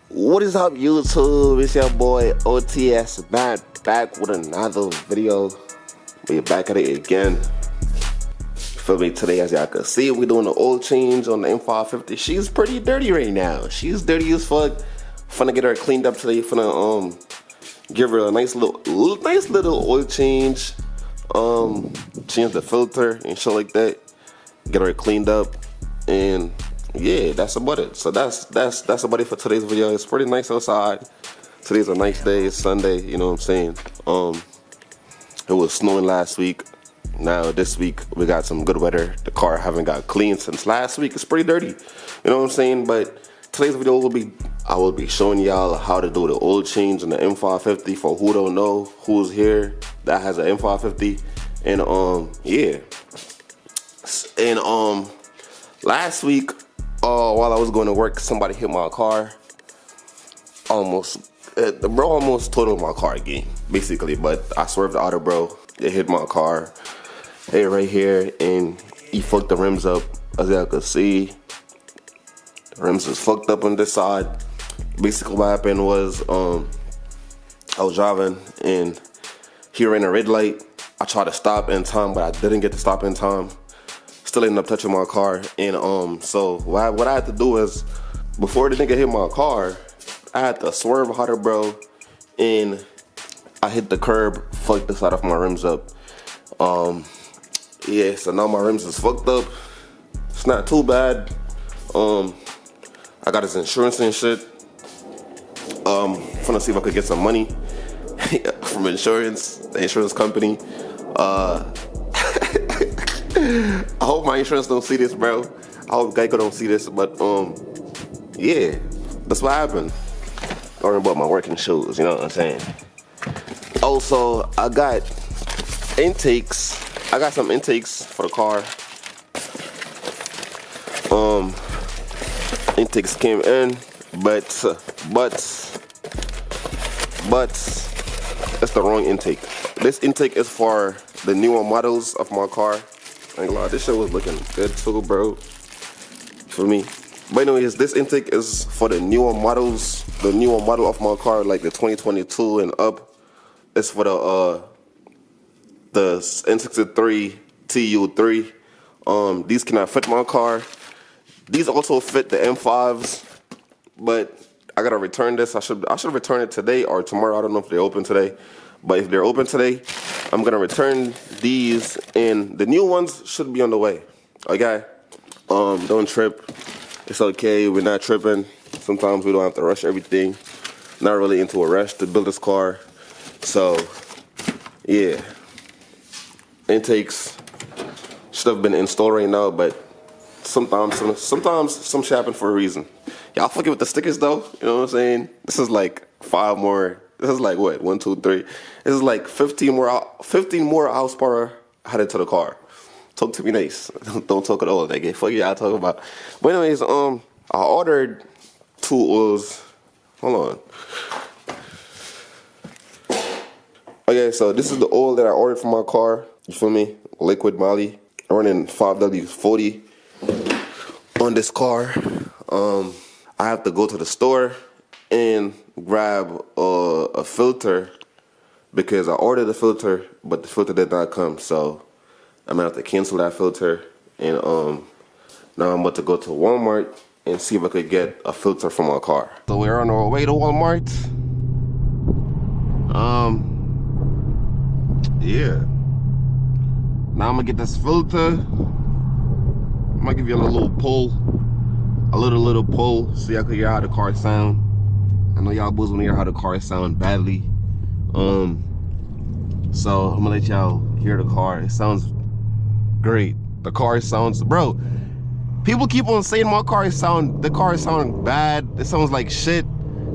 What is up, YouTube? It's your boy OTS back with another video. We're back at it again. Feel me? Today, as y'all can see, we're doing the oil change on the M550. She's pretty dirty right now. She's dirty as fuck. Finna get her cleaned up today. Finna give her a nice little oil change. Change the filter and shit like that. Get her cleaned up, and yeah, that's about it. So that's about it for today's video. It's pretty nice outside. Today's a nice day. It's Sunday. You know what I'm saying? It was snowing last week. Now this week we got some good weather. The car haven't got cleaned since last week. It's pretty dirty. You know what I'm saying? But today's video I will be showing y'all how to do the oil change on the M550. For who don't know, who's here that has an M550, and yeah, and last week, while I was going to work, somebody hit my car. The bro almost totaled my car again, basically. But I swerved out of bro. It hit my car, right here, and he fucked the rims up. As y'all can see, the rims is fucked up on this side. Basically, what happened was, I was driving and he ran a red light. I tried to stop in time, but I didn't get to stop in time. Still ended up touching my car, and so what I had to do is, before the nigga hit my car, I had to swerve harder, bro, and I hit the curb, fucked the side of my rims up. Yeah, so now my rims is fucked up. It's not too bad. I got his insurance and shit. Finna see if I could get some money from the insurance company. I hope my insurance don't see this, bro. I hope Geico don't see this, but yeah, that's what happened. Learning about my working shoes, you know what I'm saying? Also, I got intakes. I got some intakes for the car. Intakes came in, but it's the wrong intake. This intake is for the newer models of my car. I ain't gonna lie, this shit was looking good too, bro, for me. But anyways, this intake is for the newer models, the newer model of my car, like the 2022 and up. It's for the N63 TU3. These cannot fit my car. These also fit the M5s, but I gotta return this. I should return it today or tomorrow. I don't know if they're open today, but if they're open today, I'm gonna return these, and the new ones should be on the way. Okay, don't trip. It's okay. We're not tripping. Sometimes we don't have to rush everything. Not really into a rush to build this car. So yeah, intakes should have been installed right now, but sometimes some shit happen for a reason. Y'all fucking with the stickers though. You know what I'm saying? This is like 5 more. This is like what? 1, 2, 3. This is like 15 more horsepower added to the car. Talk to me nice. Don't talk at all, nigga. Fuck y'all talking about. But anyways, I ordered 2 oils. Hold on. Okay, so this is the oil that I ordered for my car. You feel me? Liquid Molly. I'm running 5W40 on this car. I have to go to the store and grab a filter because I ordered a filter, but the filter did not come. So I'm gonna have to cancel that filter, and now I'm about to go to Walmart and see if I could get a filter for my car. So we're on our way to Walmart. Yeah. Now I'm gonna get this filter. I'm gonna give you a little pull, so y'all can hear how the car sound. I know y'all boys wanna hear how the car sound badly. So I'm gonna let y'all hear the car. It sounds great. The car sounds, bro. People keep on saying the car sound bad. It sounds like shit.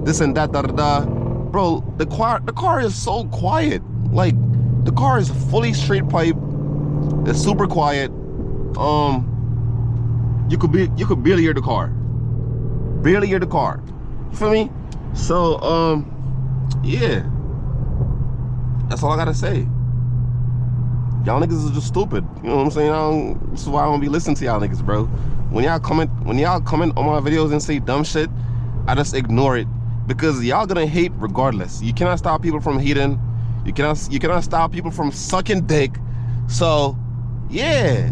This and that, da da da. Bro, the car is so quiet. Like, the car is fully straight pipe. It's super quiet. You could barely hear the car. Barely hear the car. You feel me? So, yeah. That's all I gotta say. Y'all niggas is just stupid. You know what I'm saying? This is why I don't be listening to y'all niggas, bro. When y'all comment on my videos and say dumb shit, I just ignore it because y'all gonna hate regardless. You cannot stop people from hating. You cannot stop people from sucking dick. So yeah,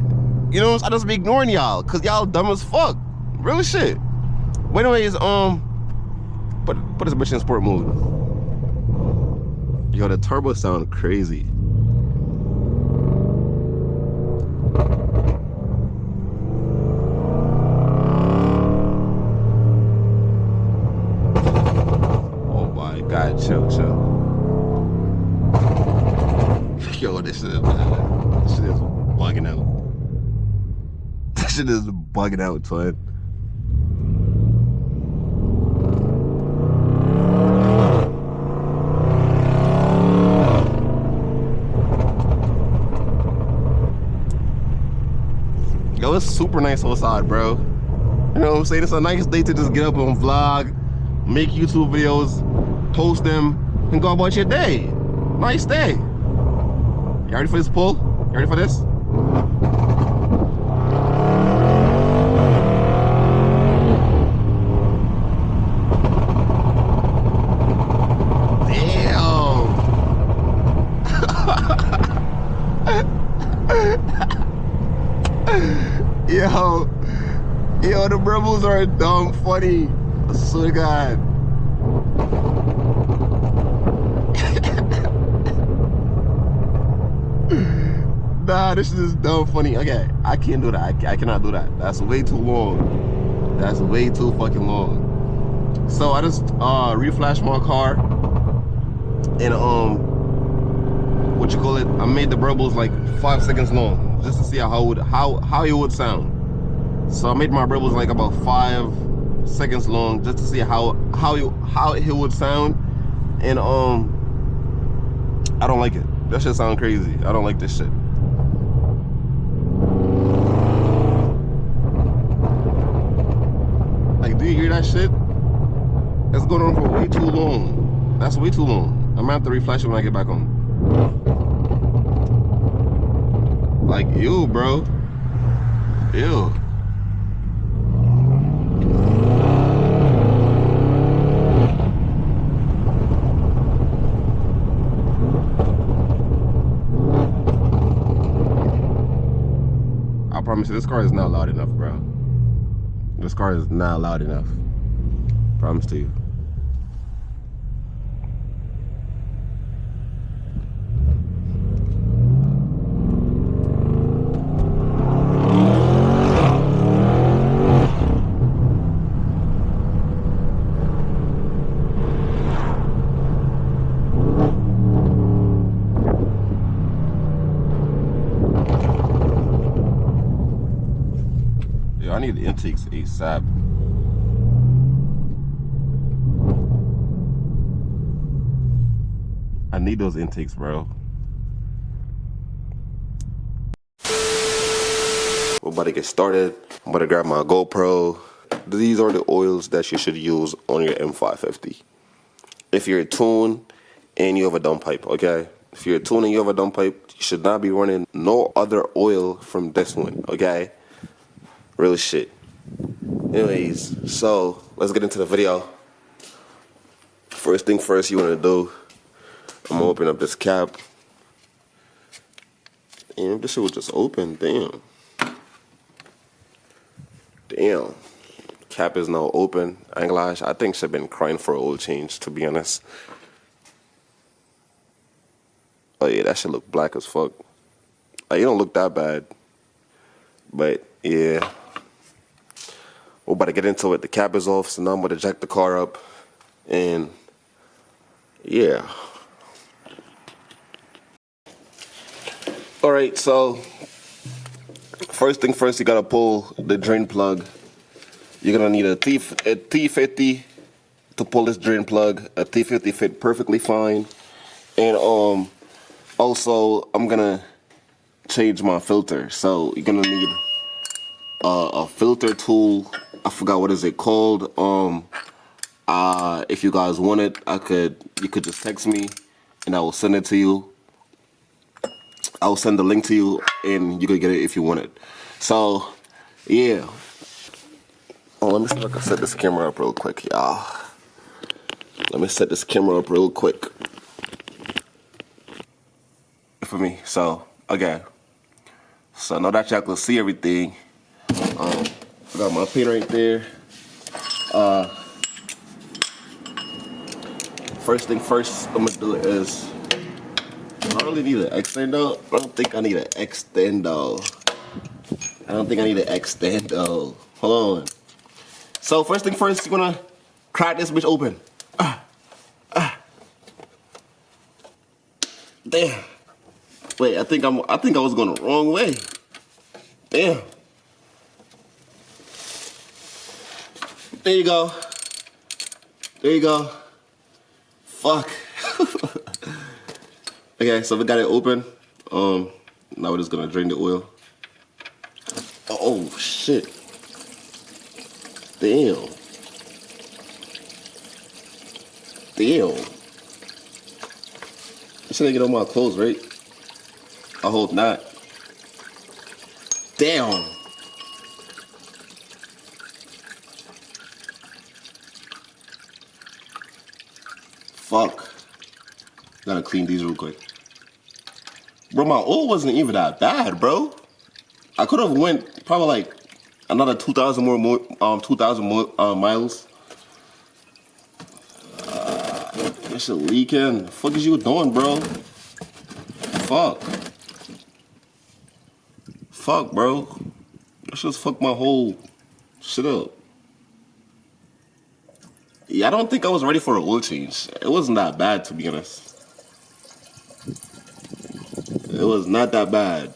you know, I just be ignoring y'all because y'all dumb as fuck. Real shit. But anyways, put this bitch in sport mode. Yo, the turbo sound crazy. Oh my God, chill. Yo, this shit is bugging out. This shit is bugging out, twin. Yo, it's super nice outside, bro. You know what I'm saying? It's a nice day to just get up and vlog, make YouTube videos, post them, and go about your day. Nice day. You ready for this pull? You ready for this? Yo, the rebels are dumb funny. I swear to God. Nah, this is dumb funny. Okay, I can't do that. I cannot do that. That's way too long. That's way too fucking long. So I just reflashed my car and what you call it? I made the rebels like 5 seconds long just to see how it would sound. So I made my rebels like about 5 seconds long just to see how it would sound, and I don't like it. That shit sound crazy. I don't like this shit. Like, do you hear that shit? It's going on for way too long. That's way too long. I'm gonna have to reflash it when I get back home. Like, ew, bro. Ew. I promise you, this car is not loud enough, bro. This car is not loud enough. Promise to you. Yo, I need the intakes ASAP. I need those intakes, bro. We're about to get started. I'm about to grab my GoPro. These are the oils that you should use on your M550. If you're a tune and you have a dump pipe, okay? If you're a tune and you have a dump pipe, you should not be running no other oil from this one, okay? Real shit. Anyways, so let's get into the video. First thing first you want to do, I'm gonna open up this cap. Damn, this shit was just open. Damn. Cap is now open. I ain't gonna lie, I think she's been crying for an oil change, to be honest. Oh yeah, that shit look black as fuck. Like, it don't look that bad, but yeah. We're about to get into it. The cap is off, so now I'm gonna jack the car up, and yeah. All right, so first thing first, you gotta pull the drain plug. You're gonna need a T50 to pull this drain plug. A T50 fit perfectly fine, and also I'm gonna change my filter. So you're gonna need a filter tool. I forgot what is it called. If you guys want it, you could just text me and I will send it to you. I will send the link to you and you could get it if you want it. So yeah. Oh, let me see if I can set this camera up real quick, y'all. Let me set this camera up real quick. For me, so again, so now that y'all can see everything, I got my pin right there. First thing first, I'm gonna do is I don't really need an extendo. I don't think I need an extendo. Hold on. So first thing first, you're gonna crack this bitch open. Damn. Wait, I think I was going the wrong way. Damn. There you go. Fuck. Okay, so we got it open. Now we're just gonna drain the oil. Oh shit. Damn. This shouldn't get on my clothes, right? I hope not. Damn. Fuck. Gotta clean these real quick. Bro, my oil wasn't even that bad, bro. I could have went probably like another 2,000 more miles. This shit leaking. The fuck is you doing, bro? Fuck, bro. That just fucked my whole shit up. Yeah, I don't think I was ready for an oil change. It wasn't that bad, to be honest. It was not that bad.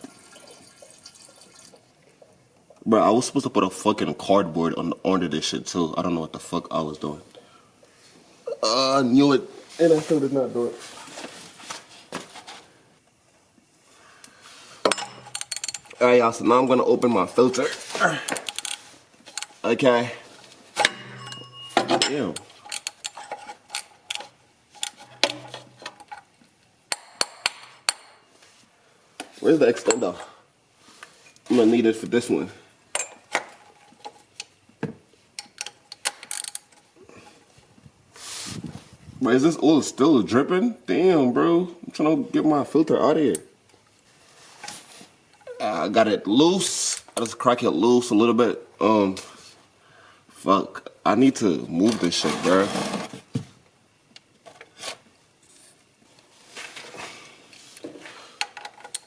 Bro, I was supposed to put a fucking cardboard under this shit too. I don't know what the fuck I was doing. I knew it. And I still did not do it. Alright, y'all, so now I'm gonna open my filter. Okay. Damn. Where's the extender? I'm gonna need it for this one. But is this oil still dripping? Damn, bro. I'm trying to get my filter out of here. I got it loose. I just crack it loose a little bit. Fuck. I need to move this shit, bro.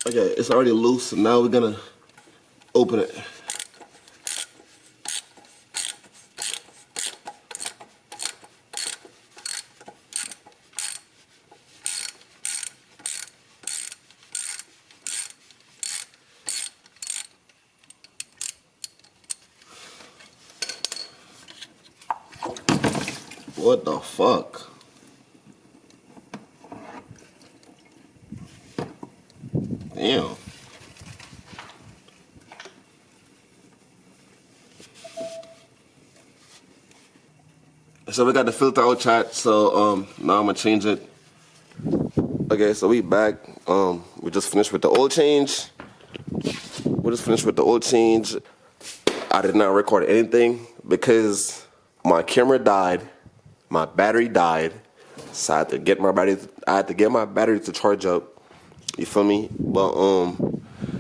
Okay, it's already loose, so now we're gonna open it. What the fuck? Damn. So we got the filter out, chat. So now I'm gonna change it. Okay, so we back. We just finished with the oil change. I did not record anything because my camera died. My battery died, so I had to get my battery to charge up. You feel me? But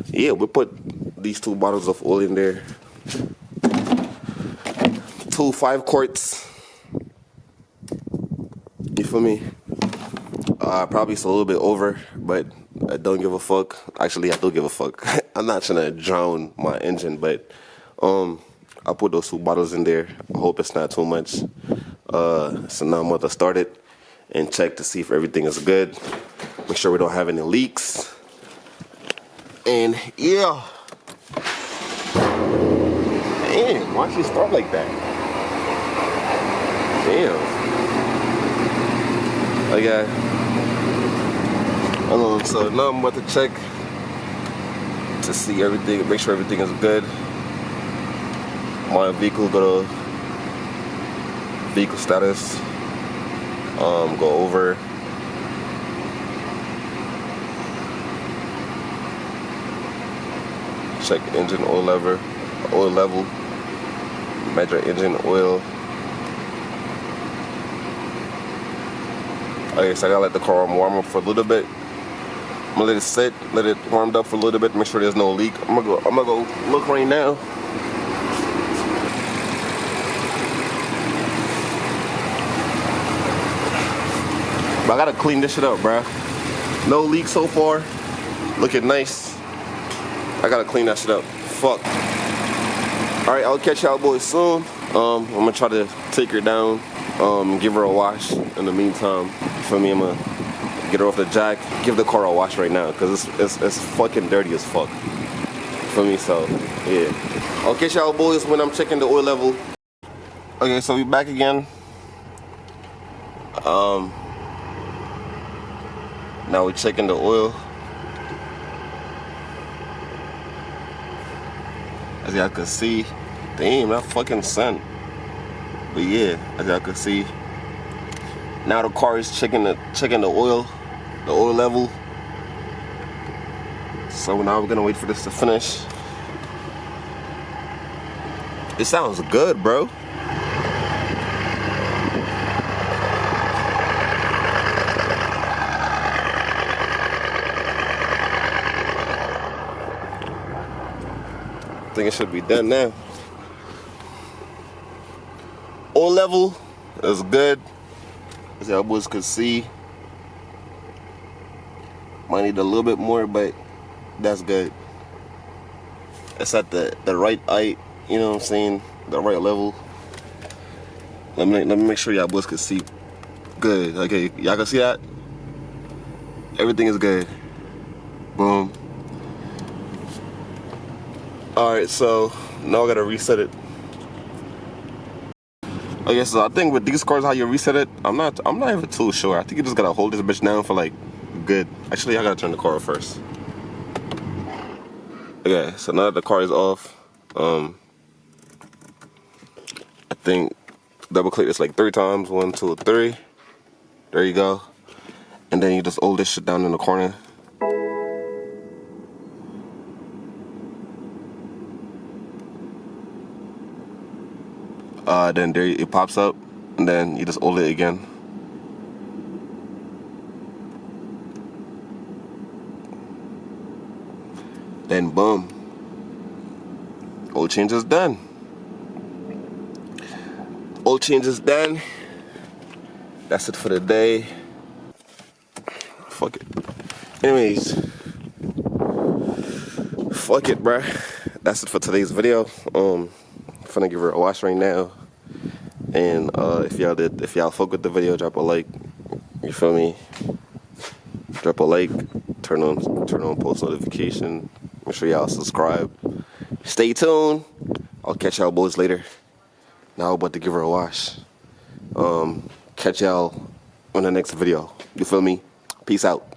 yeah, we put these 2 bottles of oil in there. 2 5-quarts. You feel me? Probably it's a little bit over, but I don't give a fuck. Actually, I do give a fuck. I'm not trying to drown my engine, but I put those 2 bottles in there. I hope it's not too much. So now I'm going to start it and check to see if everything is good. Make sure we don't have any leaks. And yeah. Damn, why don't you start like that? Damn. Okay. So now I'm about to check to see everything, make sure everything is good. My vehicle, go to vehicle status, go over, check engine oil level, measure engine oil, Okay, so I gotta let the car warm up for a little bit. I'm gonna let it sit, let it warm up for a little bit, make sure there's no leak. I'm gonna go look right now. But I gotta clean this shit up, bruh. No leak so far. Looking nice. I gotta clean that shit up. Fuck. Alright, I'll catch y'all boys soon. I'm gonna try to take her down, give her a wash in the meantime. For me, I'm gonna get her off the jack, give the car a wash right now, because it's fucking dirty as fuck. For me, so yeah. I'll catch y'all boys when I'm checking the oil level. Okay, so we back again. Now we're checking the oil. As y'all can see, damn, that fucking sun. But yeah, as y'all can see, now the car is checking the oil level. So now we're gonna wait for this to finish. It sounds good, bro. I think it should be done now. Oil level is good, as y'all boys could see. Might need a little bit more, but that's good. It's at the right height, you know what I'm saying? The right level. Let me make sure y'all boys can see good. Okay, y'all can see that? Everything is good. Boom. Alright, so now I gotta reset it. Okay, so I think with these cars, how you reset it, I'm not even too sure. I think you just gotta hold this bitch down for like good. Actually, I gotta turn the car off first. Okay, so now that the car is off, I think double click this like 3 times. 1, 2, 3. There you go. And then you just hold this shit down in the corner. Then there it pops up, and then you just hold it again. Then boom, oil change is done. Oil change is done. That's it for the day. Fuck it. Anyways, fuck it, bruh. That's it for today's video. Finna give her a wash right now. And if y'all fuck with the video, drop a like. You feel me? Drop a like. Turn on post notification. Make sure y'all subscribe. Stay tuned. I'll catch y'all boys later. Now I'm about to give her a wash. Catch y'all on the next video. You feel me? Peace out.